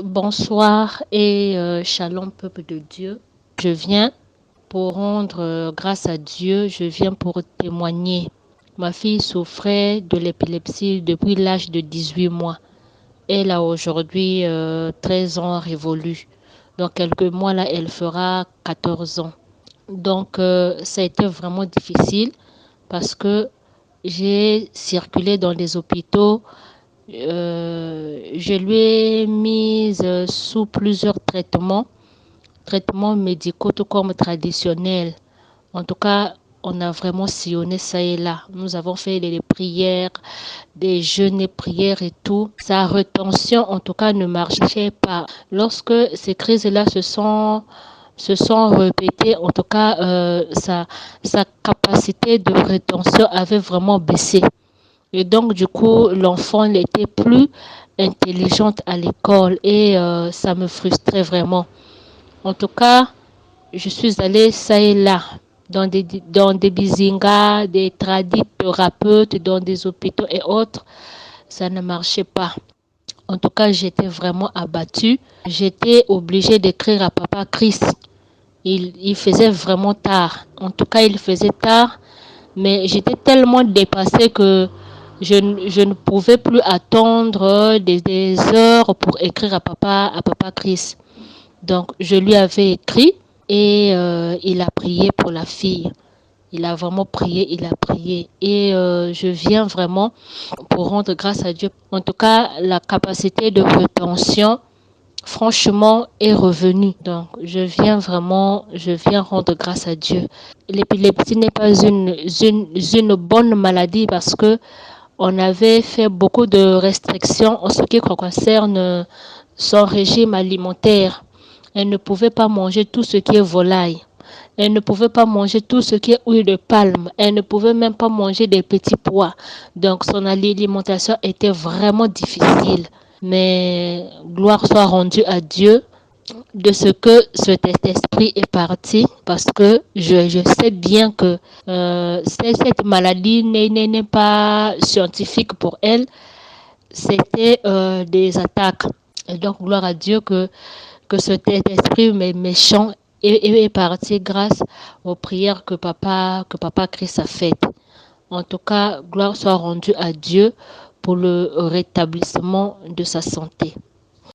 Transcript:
Bonsoir et shalom peuple de Dieu. Je viens pour rendre grâce à Dieu, je viens pour témoigner. Ma fille souffrait de l'épilepsie depuis l'âge de 18 mois. Elle a aujourd'hui 13 ans révolus. Dans quelques mois là, elle fera 14 ans. Donc ça a été vraiment difficile parce que j'ai circulé dans les hôpitaux. Je lui ai mise sous plusieurs traitements médicaux tout comme traditionnels. En tout cas, on a vraiment sillonné ça et là. Nous avons fait des prières, des jeûnes et prières et tout. Sa rétention, en tout cas, ne marchait pas. Lorsque ces crises-là se sont répétées, en tout cas, sa capacité de rétention avait vraiment baissé. Et donc, du coup, l'enfant n'était plus intelligente à l'école et ça me frustrait vraiment. En tout cas, je suis allée ça et là, dans des bizingas, des tradis thérapeutes, dans des hôpitaux et autres. Ça ne marchait pas. En tout cas, j'étais vraiment abattue. J'étais obligée d'écrire à papa Chris. Il faisait vraiment tard. En tout cas, il faisait tard. Mais j'étais tellement dépassée que je ne pouvais plus attendre des heures pour écrire à papa Chris. Donc, je lui avais écrit et il a prié pour la fille. Il a vraiment prié, il a prié. Et je viens vraiment pour rendre grâce à Dieu. En tout cas, la capacité de rétention, franchement, est revenue. Donc, je viens rendre grâce à Dieu. L'épilepsie n'est pas une bonne maladie parce que on avait fait beaucoup de restrictions en ce qui concerne son régime alimentaire. Elle ne pouvait pas manger tout ce qui est volaille. Elle ne pouvait pas manger tout ce qui est huile de palme. Elle ne pouvait même pas manger des petits pois. Donc son alimentation était vraiment difficile. Mais gloire soit rendue à Dieu de ce que cet esprit est parti parce que je sais bien que cette maladie n'est pas scientifique pour elle. C'était des attaques. Et donc, gloire à Dieu que cet esprit méchant est parti grâce aux prières que papa Christ a faites. En tout cas, gloire soit rendue à Dieu pour le rétablissement de sa santé.